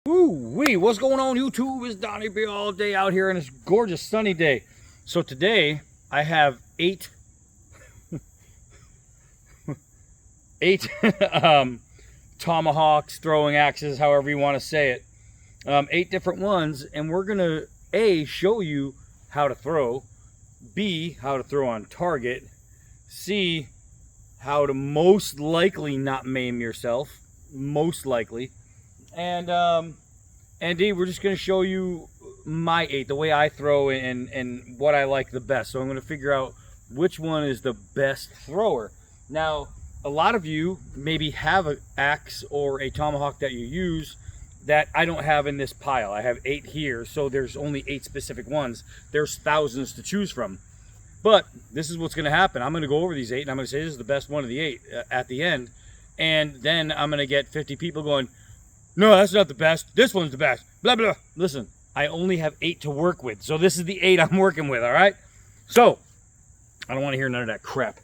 Woo-wee, what's going on YouTube? It's Donnie B all day out here on this gorgeous sunny day. So today I have eight Tomahawks, throwing axes, however you want to say it. 8 different ones, and we're gonna A, show you how to throw, B, how to throw on target, C, how to most likely not maim yourself, most likely. And D, we're just going to show you my 8, the way I throw and what I like the best. So I'm going to figure out which one is the best thrower. Now, a lot of you maybe have an axe or a tomahawk that you use that I don't have in this pile. I have 8 here, so there's only 8 specific ones. There's thousands to choose from. But this is what's going to happen. I'm going to go over these 8, and I'm going to say this is the best one of the 8 at the end. And then I'm going to get 50 people going, no, that's not the best. This one's the best. Blah, blah. Listen, I only have 8 to work with. So this is the 8 I'm working with, all right? So, I don't want to hear none of that crap.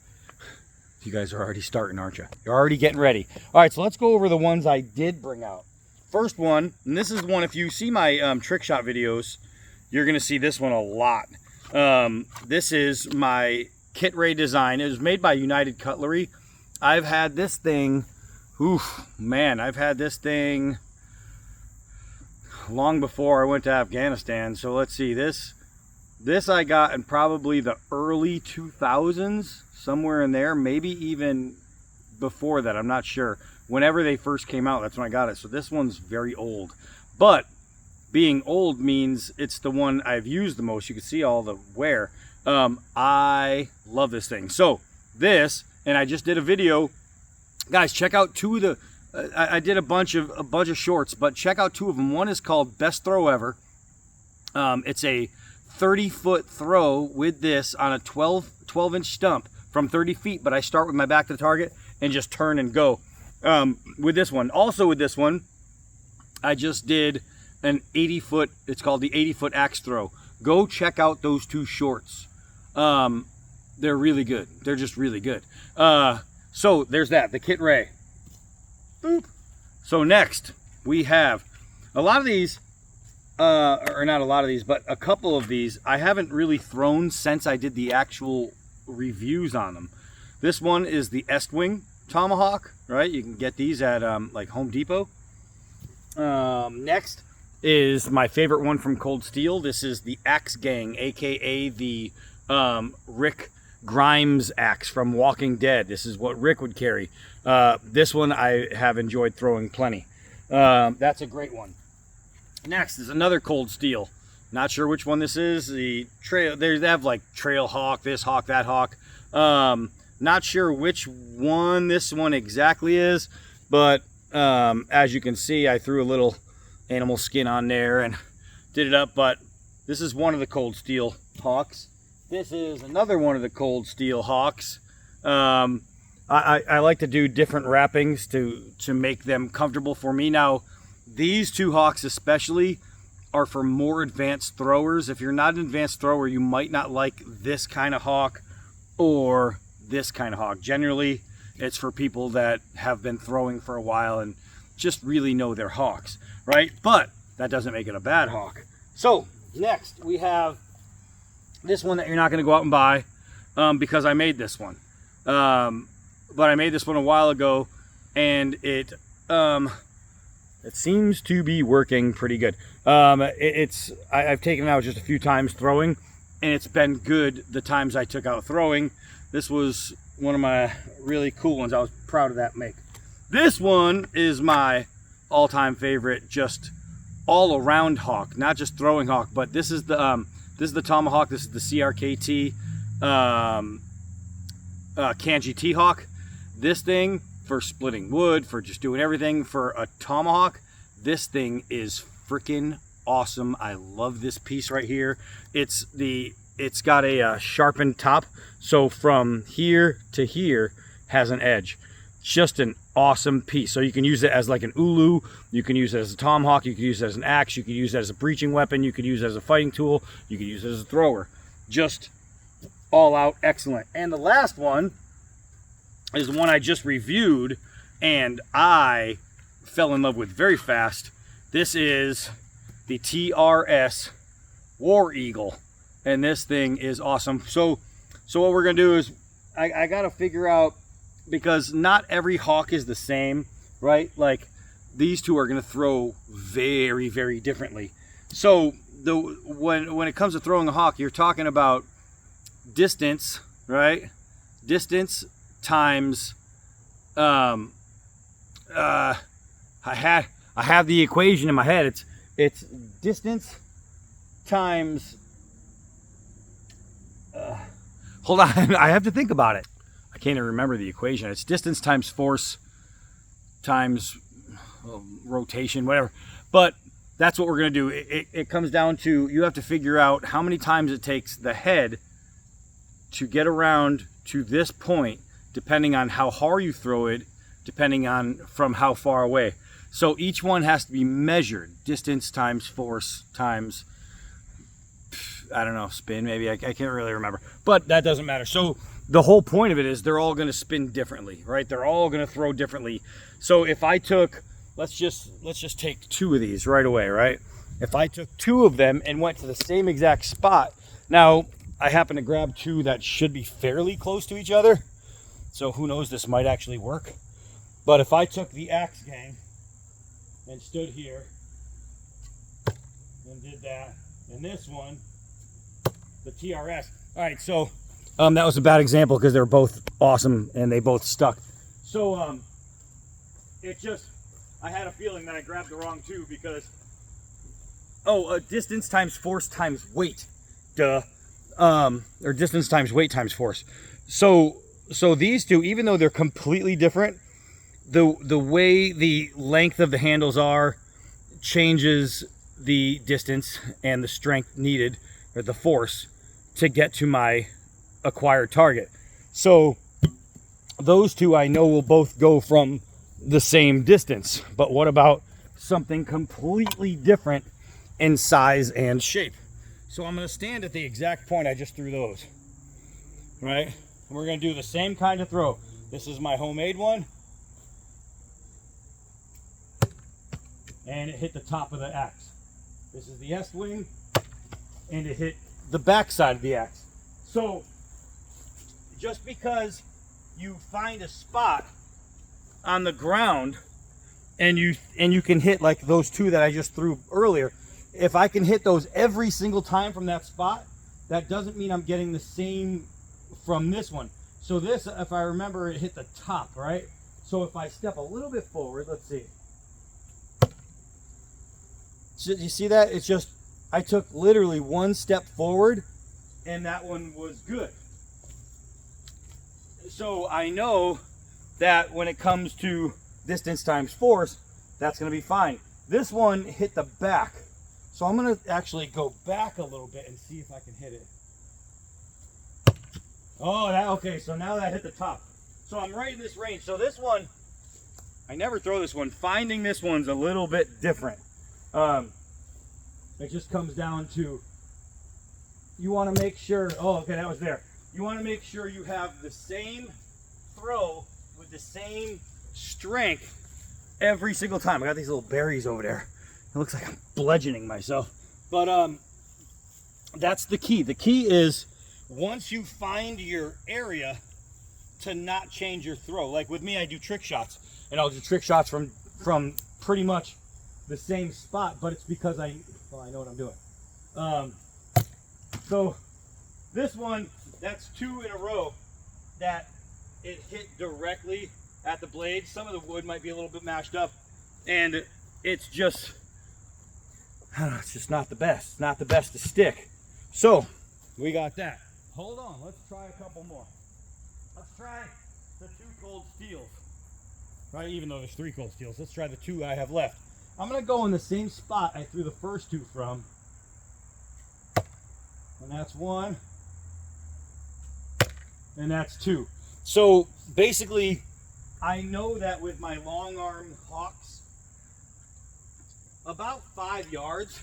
You guys are already starting, aren't you? You're already getting ready. All right, so let's go over the ones I did bring out. First one, and this is one, if you see my trick shot videos, you're going to see this one a lot. This is my Kit Ray design. It was made by United Cutlery. I've had this thing... Oof, man, I've had this thing long before I went to Afghanistan. So let's see, this I got in probably the early 2000s, somewhere in there, maybe even before that, I'm not sure. Whenever they first came out, that's when I got it. So this one's very old. But being old means it's the one I've used the most. You can see all the wear. I love this thing. So this, and I just did a video. Guys, check out 2 of the, I did a bunch of shorts, but check out 2 of them. One is called Best Throw Ever. It's a 30-foot throw with this on a 12-inch stump from 30 feet, but I start with my back to the target and just turn and go. With this one. Also with this one, I just did an 80-foot, it's called the 80-foot axe throw. Go check out those 2 shorts. They're really good. They're just really good. So there's that, the Kit Ray. Boop. So next we have a lot of these, or not a lot of these, but a couple of these I haven't really thrown since I did the actual reviews on them. This one is the Estwing Tomahawk, right? You can get these at like Home Depot. Next is my favorite one from Cold Steel. This is the Axe Gang, aka the Rick Grimes axe from Walking Dead. This is what Rick would carry. This one I have enjoyed throwing plenty. That's a great one. Next is another Cold Steel. Not sure which one this is. The trail, they have like Trail Hawk, this hawk, that hawk. Not sure which one this one exactly is, but as you can see, I threw a little animal skin on there and did it up. But this is one of the Cold Steel hawks. This is another one of the Cold Steel hawks. I like to do different wrappings to make them comfortable for me. Now, these 2 hawks especially are for more advanced throwers. If you're not an advanced thrower, you might not like this kind of hawk or this kind of hawk. Generally, it's for people that have been throwing for a while and just really know their hawks, right? But that doesn't make it a bad hawk. So, next we have this one that you're not going to go out and buy because I made this one. But I made this one a while ago, and it seems to be working pretty good. I've taken it out just a few times throwing, and it's been good the times I took out throwing. This was one of my really cool ones. I was proud of that make. This one is my all-time favorite, just all-around hawk, not just throwing hawk, but this is the Tomahawk. This is the CRKT Kanji T-Hawk. This thing for splitting wood, for just doing everything. For a Tomahawk, this thing is freaking awesome. I love this piece right here. It's got a sharpened top, so from here to here has an edge. Just an awesome piece. So you can use it as like an ulu, you can use it as a tomahawk, you can use it as an axe, you can use it as a breaching weapon, you can use it as a fighting tool, you can use it as a thrower. Just all out excellent. And the last one is the one I just reviewed and I fell in love with very fast. This is the TRS War Eagle, and this thing is awesome. So what we're gonna do is I gotta figure out, because not every hawk is the same, right? Like these two are gonna throw very, very differently. So when it comes to throwing a hawk, you're talking about distance, right? Distance times I have the equation in my head. It's distance times hold on, I have to think about it. I can't even remember the equation. It's distance times force times rotation, whatever. But that's what we're going to do. It comes down to, you have to figure out how many times it takes the head to get around to this point, depending on how hard you throw it, depending on from how far away. So each one has to be measured. Distance times force times, I don't know, spin maybe. I can't really remember. But that doesn't matter. So the whole point of it is they're all going to spin differently, right? They're all going to throw differently. So if I took, let's just take two of these right away, right? If I took two of them and went to the same exact spot, now I happen to grab two that should be fairly close to each other. So who knows, this might actually work. But if I took the axe gang and stood here and did that, and this one, the TRS. All right, so that was a bad example because they're both awesome and they both stuck. So it just, I had a feeling that I grabbed the wrong two because, distance times force times weight, duh. Or distance times weight times force. So these two, even though they're completely different, the way the length of the handles are changes the distance and the strength needed, or the force, to get to my acquired target. So those two I know will both go from the same distance. But what about something completely different in size and shape? So I'm going to stand at the exact point I just threw those, right? And we're going to do the same kind of throw. This is my homemade one. And it hit the top of the axe. This is the S-wing, and it hit the back side of the axe. So just because you find a spot on the ground and you can hit like those two that I just threw earlier, if I can hit those every single time from that spot, that doesn't mean I'm getting the same from this one. So this, if I remember, it hit the top, right? So if I step a little bit forward, let's see. So you see that? It's just, I took literally one step forward and that one was good. So I know that when it comes to distance times force, that's going to be fine. This one hit the back. So I'm going to actually go back a little bit and see if I can hit it. Oh, okay, so now that hit the top. So I'm right in this range. So this one, I never throw this one. Finding this one's a little bit different. It just comes down to, you want to make sure, oh, okay, that was there. You want to make sure you have the same throw with the same strength every single time. I got these little berries over there. It looks like I'm bludgeoning myself. But that's the key. The key is, once you find your area, to not change your throw. Like with me, I do trick shots. And I'll do trick shots from pretty much the same spot, but it's because I know what I'm doing. So this one, that's two in a row that it hit directly at the blade. Some of the wood might be a little bit mashed up, and it's just, I don't know, it's just not the best. It's not the best to stick. So we got that. Hold on, let's try a couple more. Let's try the two cold steels. Right, even though there's three cold steels, let's try the two I have left. I'm gonna go in the same spot I threw the first two from. And that's one. And that's two. So basically, I know that with my long arm hawks, about 5 yards,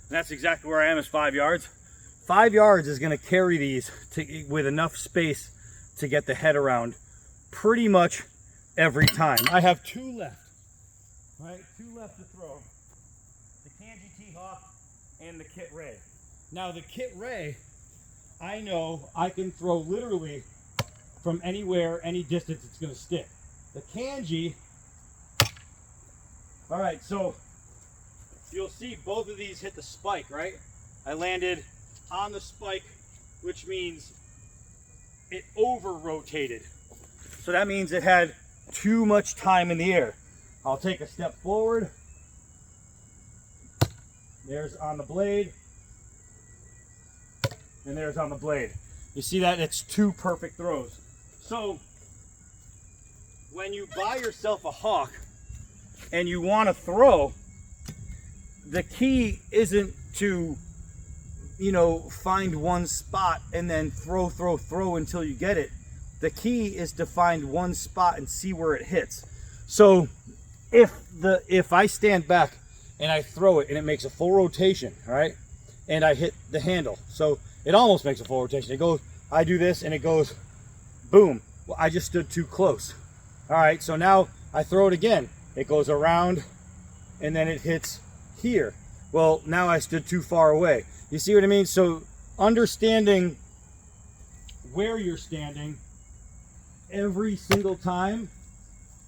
and that's exactly where I am, is 5 yards. 5 yards is gonna carry these with enough space to get the head around pretty much every time. I have two left, right? Two left to throw. T-Hawk and the Kit Ray. Now the Kit Ray, I know I can throw literally from anywhere, any distance it's going to stick. The Kanji, all right, so you'll see both of these hit the spike, right? I landed on the spike, which means it over-rotated. So that means it had too much time in the air. I'll take a step forward. There's on the blade. And there's on the blade. You see that? It's two perfect throws. So when you buy yourself a hawk and you want to throw, the key isn't to, you know, find one spot and then throw until you get it. The key is to find one spot and see where it hits. So if I stand back and I throw it and it makes a full rotation, all right, and I hit the handle, so it almost makes a full rotation. It goes, I do this and it goes, boom. Well, I just stood too close. All right, so now I throw it again. It goes around and then it hits here. Well, now I stood too far away. You see what I mean? So understanding where you're standing every single time,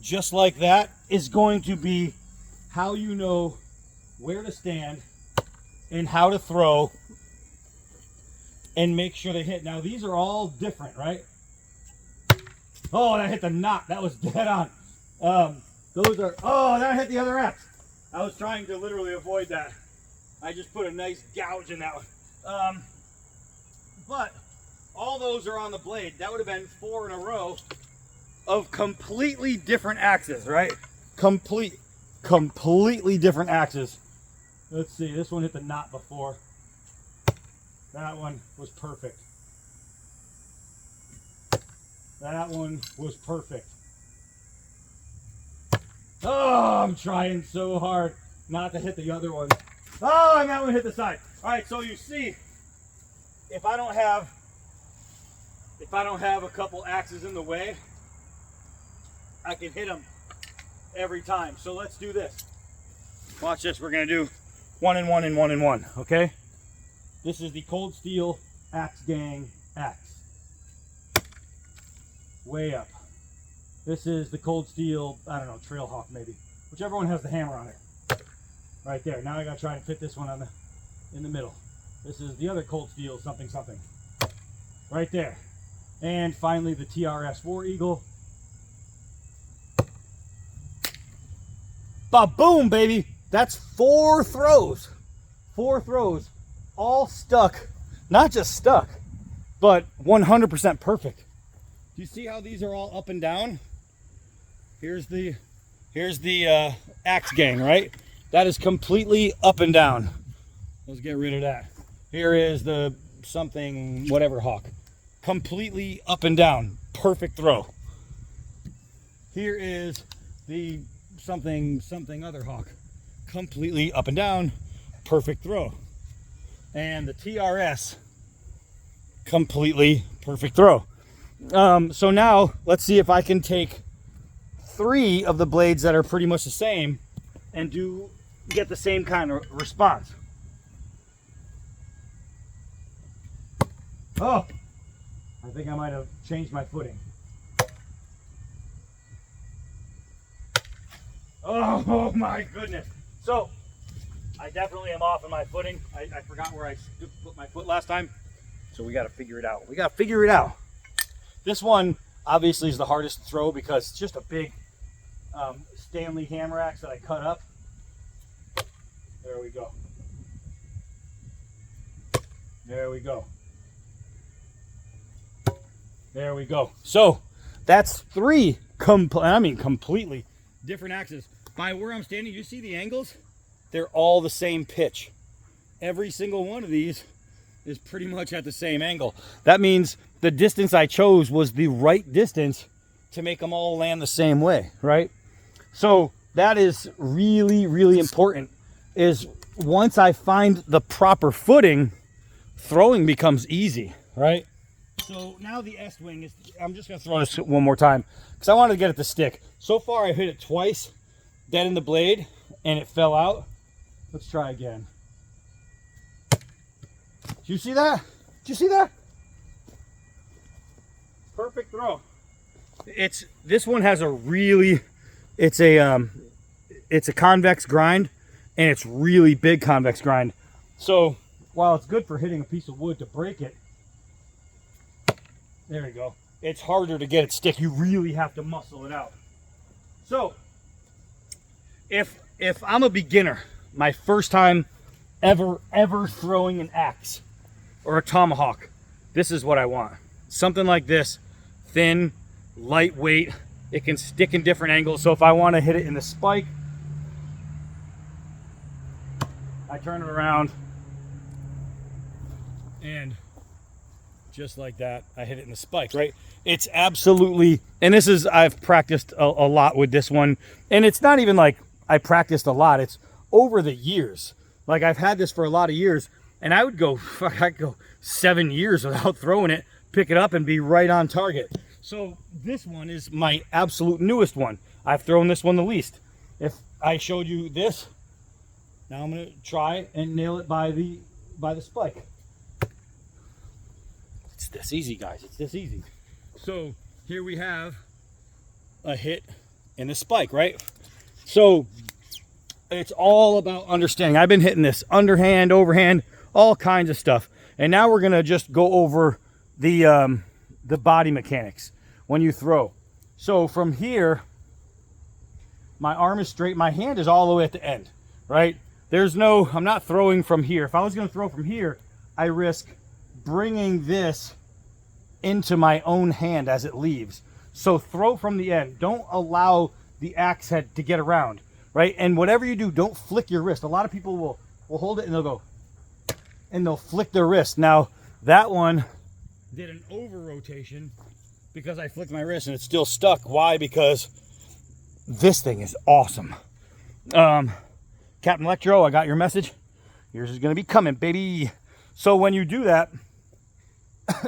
just like that, is going to be how you know where to stand and how to throw and make sure they hit. Now these are all different, right? Oh, that hit the knot. That was dead on. Those are, oh, that hit the other X. I was trying to literally avoid that. I just put a nice gouge in that one. But all those are on the blade. That would have been 4 in a row of completely different axes, right? Completely different axes. Let's see, this one hit the knot before. That one was perfect. That one was perfect. Oh, I'm trying so hard not to hit the other one. Oh, and that one hit the side. All right, so you see, if I don't have a couple axes in the way, I can hit them every time. So let's do this. Watch this. We're gonna do 1 and 1 and 1 and 1. Okay. This is the Cold Steel Axe Gang axe. Way up. This is the Cold Steel, I don't know, Trailhawk maybe. Whichever one has the hammer on it. Right there. Now I gotta try and fit this one on in the middle. This is the other Cold Steel something something. Right there. And finally the TRS War Eagle. Ba-boom, baby! That's 4 throws. 4 throws. All stuck. Not just stuck, but 100% perfect. Do you see how these are all up and down? Here's the Axe Gang, right? That is completely up and down. Let's get rid of that. Here is the something, whatever hawk. Completely up and down. Perfect throw. Here is the something other hawk. Completely up and down. Perfect throw. And the TRS. Completely perfect throw. So now let's see if I can take 3 of the blades that are pretty much the same and get the same kind of response. Oh, I think I might have changed my footing. Oh my goodness. So I definitely am off on my footing. I forgot where I put my foot last time. So we got to figure it out. We got to figure it out. This one obviously is the hardest to throw because it's just a big Stanley hammer axe that I cut up. There we go. There we go. There we go. So that's 3 completely different axes. By where I'm standing, you see the angles? They're all the same pitch. Every single one of these is pretty much at the same angle. That means the distance I chose was the right distance to make them all land the same way, right? So that is really, really important, is once I find the proper footing, throwing becomes easy, right? So now the S-wing is, I'm just gonna throw this one more time because I wanted to get it to stick. So far I hit it twice, dead in the blade, and it fell out. Let's try again. Did you see that? Did you see that? Perfect throw. This one has a really, it's a convex grind, and it's really big convex grind. So while it's good for hitting a piece of wood to break it, there you go. It's harder to get it stick. You really have to muscle it out. So if I'm a beginner, my first time ever throwing an axe or a tomahawk, this is what I want. Something like this, thin, lightweight. It can stick in different angles. So if I want to hit it in the spike, I turn it around, and just like that, I hit it in the spike, right? It's absolutely, and this is, I've practiced a lot with this one, and it's not even like I practiced a lot. It's over the years. Like, I've had this for a lot of years, and I'd go 7 years without throwing it, pick it up, and be right on target. So this one is my absolute newest one. I've thrown this one the least. If I showed you this, now I'm gonna try and nail it by the spike. It's this easy, guys. It's this easy. So here we have a hit in the spike, right? So it's all about understanding. I've been hitting this underhand, overhand, all kinds of stuff. And now we're gonna just go over the body mechanics when you throw. So from here, my arm is straight, my hand is all the way at the end, right? There's no, I'm not throwing from here. If I was gonna throw from here, I risk bringing this into my own hand as it leaves. So throw from the end. Don't allow the axe head to get around, right? And whatever you do, don't flick your wrist. A lot of people will hold it and they'll go, and they'll flick their wrist. Now, that one did an over rotation because I flicked my wrist and it's still stuck. Why? Because this thing is awesome. Captain Electro, I got your message. Yours is gonna be coming, baby. So when you do that,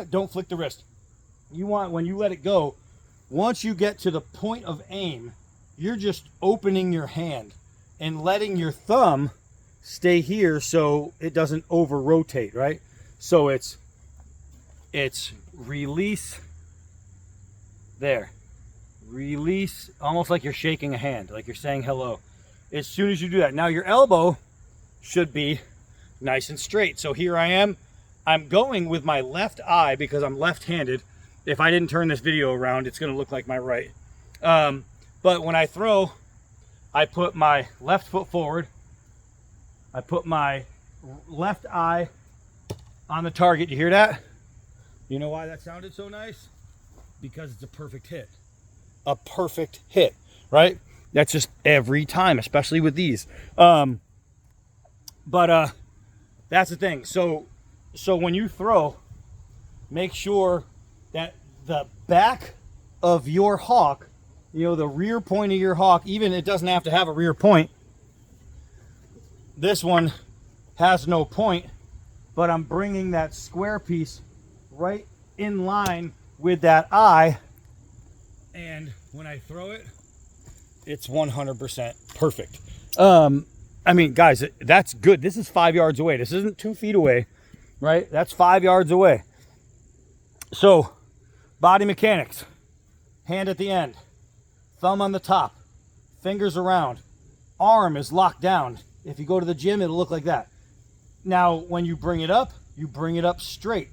don't flick the wrist. You want, when you let it go, once you get to the point of aim, you're just opening your hand and letting your thumb stay here so it doesn't over rotate, right? So it's release, there, release, almost like you're shaking a hand, like you're saying hello. As soon as you do that, now your elbow should be nice and straight. So here I am. I'm going with my left eye because I'm left-handed. If I didn't turn this video around, it's going to look like my right. But when I throw, I put my left foot forward. I put my left eye on the target. You hear that? You know why that sounded so nice? Because it's a perfect hit. A perfect hit, right? That's just every time, especially with these. But that's the thing. So when you throw, make sure that the back of your hawk, you know, the rear point of your hawk, even it doesn't have to have a rear point. This one has no point, but I'm bringing that square piece right in line with that eye. And when I throw it, it's 100% perfect. I mean, guys, that's good. This is 5 yards away. This isn't 2 feet away, right? That's 5 yards away. So, body mechanics. Hand at the end. Thumb on the top. Fingers around. Arm is locked down. If you go to the gym, it'll look like that. Now, when you bring it up straight.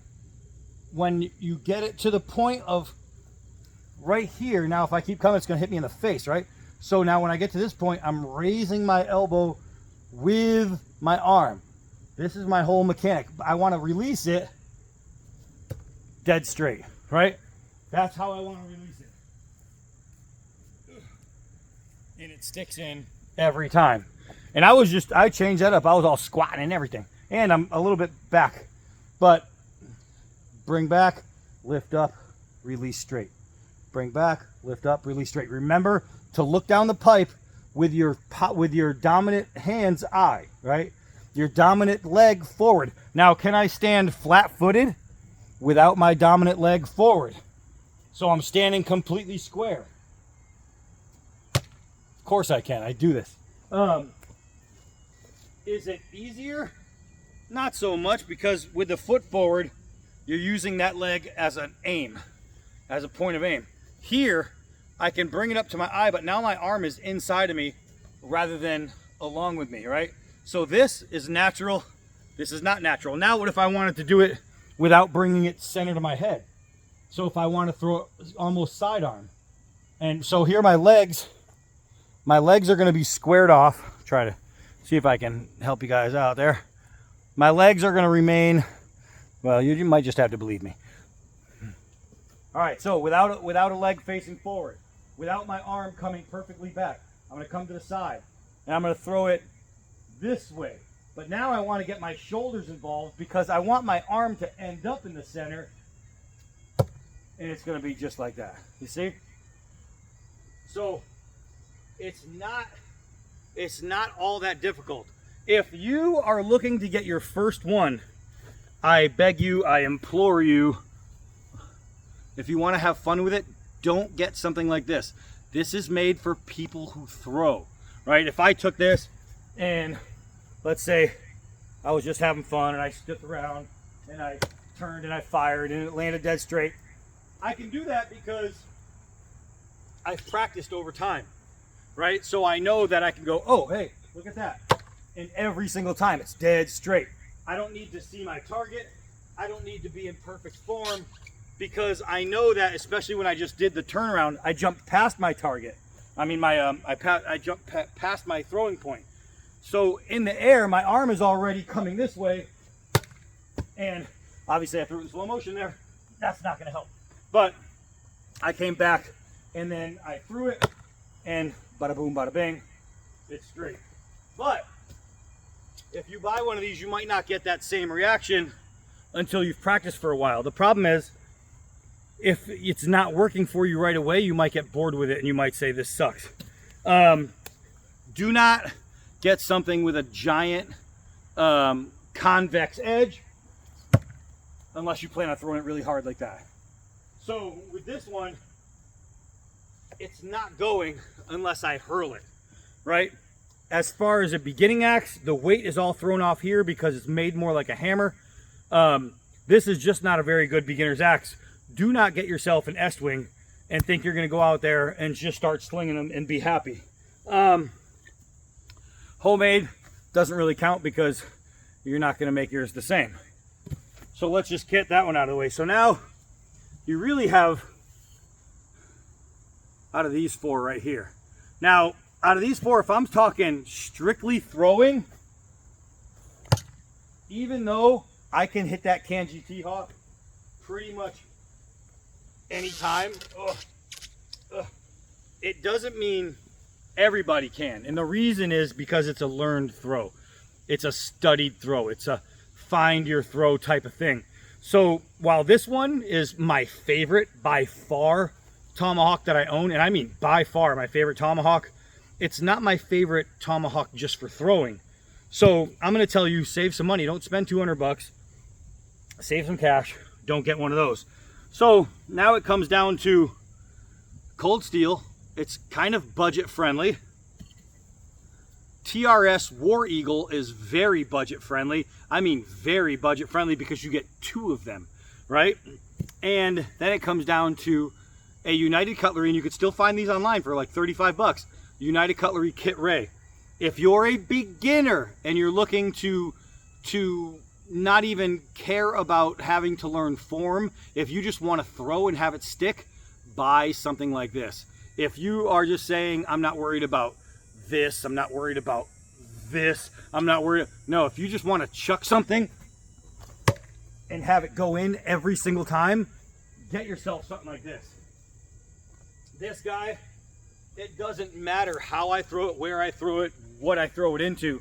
When you get it to the point of right here, now if I keep coming, it's going to hit me in the face, right? So now when I get to this point, I'm raising my elbow with my arm. This is my whole mechanic. I want to release it dead straight, right? That's how I want to release it. And it sticks in every time. And I changed that up. I was all squatting and everything. And I'm a little bit back. But bring back, lift up, release straight. Bring back, lift up, release straight. Remember to look down the pipe with your dominant hand's eye, right? Your dominant leg forward. Now, can I stand flat-footed without my dominant leg forward? So I'm standing completely square. Of course I can. I do this. Is it easier not so much, because with the foot forward, you're using that leg as an aim, as a point of aim. Here, I can bring it up to my eye, but now my arm is inside of me rather than along with me, right? So this is natural. This is not natural. Now what if I wanted to do it without bringing it center to my head? So if I want to throw it almost sidearm. And so here my legs are going to be squared off. Try to see if I can help you guys out there. My legs are going to remain, well, you might just have to believe me. All right, so without a leg facing forward, without my arm coming perfectly back, I'm going to come to the side and I'm going to throw it this way. But now I want to get my shoulders involved because I want my arm to end up in the center, and it's going to be just like that. You see? So it's not all that difficult. If you are looking to get your first one, I beg you, I implore you, if you want to have fun with it, don't get something like this. This is made for people who throw, right? If I took this and let's say I was just having fun and I stood around and I turned and I fired and it landed dead straight, I can do that because I've practiced over time, right? So I know that I can go, oh, hey, look at that. And every single time it's dead straight. I don't need to see my target. I don't need to be in perfect form, because I know that, especially when I just did the turnaround, I jumped past my target. I mean, I jumped past my throwing point. So in the air, my arm is already coming this way, and obviously I threw it in slow motion there. That's not going to help. But I came back, and then I threw it, and bada boom, bada bing, it's straight. But if you buy one of these, you might not get that same reaction until you've practiced for a while. The problem is, if it's not working for you right away, you might get bored with it, and you might say, this sucks. Do not get something with a giant convex edge unless you plan on throwing it really hard like that. So with this one, it's not going unless I hurl it, right? As far as a beginning axe, the weight is all thrown off here because it's made more like a hammer. This is just not a very good beginner's axe. Do not get yourself an S-wing and think you're going to go out there and just start slinging them and be happy. Homemade doesn't really count because you're not going to make yours the same. So let's just get that one out of the way. So now you really have, out of these four right here. Now, out of these four, if I'm talking strictly throwing, even though I can hit that Kanji T-Hawk pretty much anytime, it doesn't mean everybody can. And the reason is because it's a learned throw. It's a studied throw. It's a find your throw type of thing. So while this one is my favorite by far Tomahawk that I own, and I mean by far my favorite Tomahawk, it's not my favorite Tomahawk just for throwing. So I'm going to tell you, save some money. Don't spend 200 bucks. Save some cash. Don't get one of those. So now it comes down to cold steel. It's kind of budget friendly. TRS War Eagle is very budget friendly. I mean very budget friendly because you get 2 of them, right? And then it comes down to a United Cutlery, and you could still find these online for like 35 bucks. United Cutlery Kit Ray. If you're a beginner and you're looking to not even care about having to learn form, if you just want to throw and have it stick, buy something like this. If you are just saying, I'm not worried about this, I'm not worried about this, I'm not worried, no, if you just want to chuck something and have it go in every single time, get yourself something like this. This guy, it doesn't matter how I throw it, where I throw it, what I throw it into.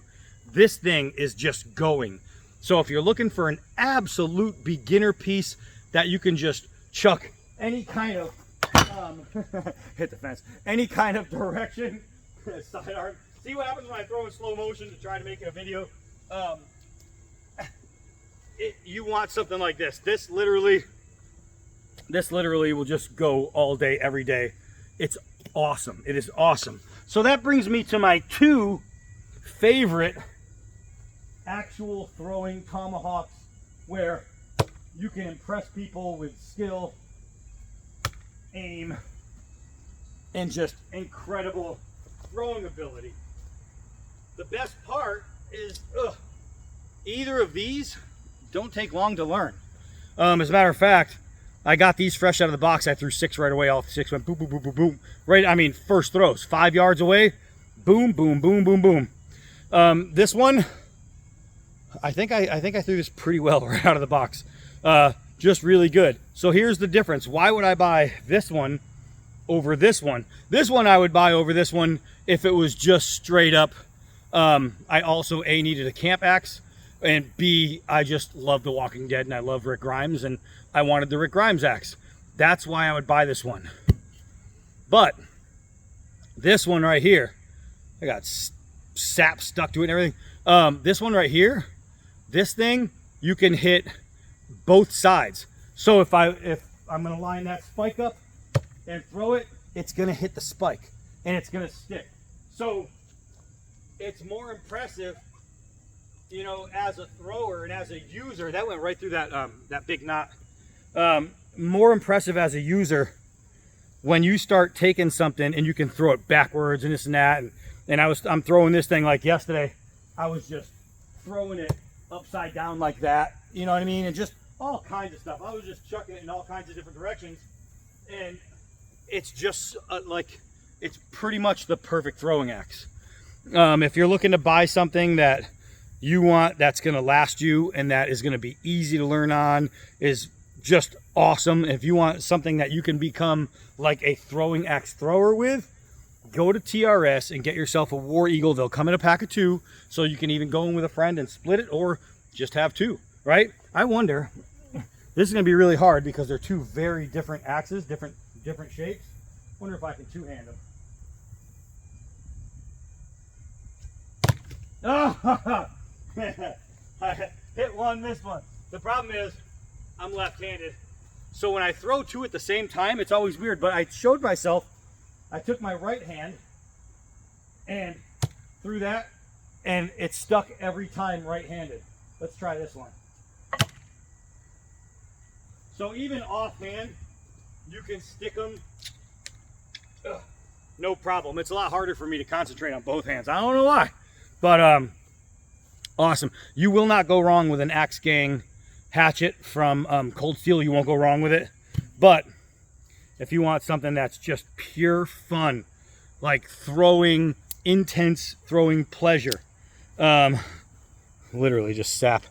This thing is just going. So if you're looking for an absolute beginner piece that you can just chuck any kind of, hit the fence, any kind of direction, sidearm. See what happens when I throw in slow motion to try to make it a video? You want something like this. This literally will just go all day, every day. It's awesome. It is awesome. So that brings me to my 2 favorite actual throwing tomahawks where you can impress people with skill, aim, and just incredible throwing ability. The best part is either of these don't take long to learn. As a matter of fact, I got these fresh out of the box. I threw 6 right away. All 6 went boom, boom, boom, boom, boom. Right, I mean, first throws, 5 yards away, boom, boom, boom, boom, boom. This one, I think I threw this pretty well right out of the box. Just really good. So here's the difference. Why would I buy this one over this one? This one I would buy over this one if it was just straight up. I also A, needed a camp axe, and B, I just love The Walking Dead and I love Rick Grimes and I wanted the Rick Grimes axe. That's why I would buy this one. But this one right here, I got sap stuck to it and everything. This one right here, this thing, you can hit both sides. So if I'm gonna line that spike up and throw it, it's gonna hit the spike and it's gonna stick. So it's more impressive, you know, as a thrower and as a user. That went right through that big knot. More impressive as a user when you start taking something and you can throw it backwards and this and that. And I'm throwing this thing like yesterday. I was just throwing it upside down like that. You know what I mean? And just all kinds of stuff. I was just chucking it in all kinds of different directions. And it's just like, it's pretty much the perfect throwing axe. If you're looking to buy something that you want, that's going to last you and that is going to be easy to learn on, is just awesome. If you want something that you can become like a throwing axe thrower with, go to TRS and get yourself a War Eagle. They'll come in a pack of 2, so you can even go in with a friend and split it, or just have 2, right? I wonder, this is going to be really hard because they're 2 very different axes, different shapes. Wonder if I can 2-hand them. Oh, I hit one, missed one. The problem is I'm left-handed. So when I throw 2 at the same time, it's always weird. But I showed myself, I took my right hand and threw that, and it stuck every time right-handed. Let's try this one. So even offhand, you can stick them. No problem. It's a lot harder for me to concentrate on both hands. I don't know why. But awesome. You will not go wrong with an Axe Gang hatchet from Cold Steel. You won't go wrong with it. But if you want something that's just pure fun, like throwing, intense throwing pleasure, literally just sap,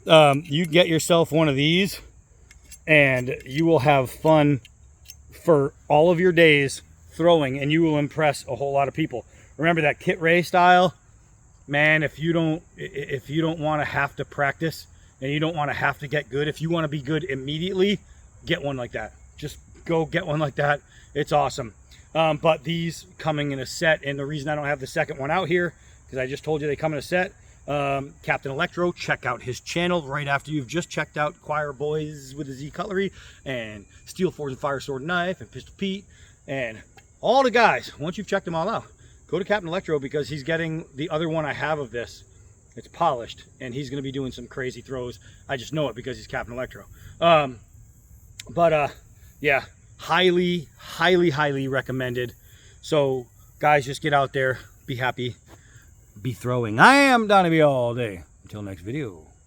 you get yourself one of these and you will have fun for all of your days throwing, and you will impress a whole lot of people. Remember that Kit Ray style? Man, if you don't want to have to practice and you don't want to have to get good, if you want to be good immediately, get one like that. Just go get one like that. It's awesome. But these coming in a set, and the reason I don't have the second one out here, because I just told you they come in a set. Captain Electro, check out his channel right after you've just checked out Choir Boys with the Z Cutlery and Steel Forge and Fire Sword Knife and Pistol Pete and all the guys. Once you've checked them all out, go to Captain Electro, because he's getting the other one I have of this. It's polished, and he's going to be doing some crazy throws. I just know it because he's Captain Electro. Yeah, highly recommended. So, guys, just get out there, be happy, be throwing. I am Donnie B all day. Until next video.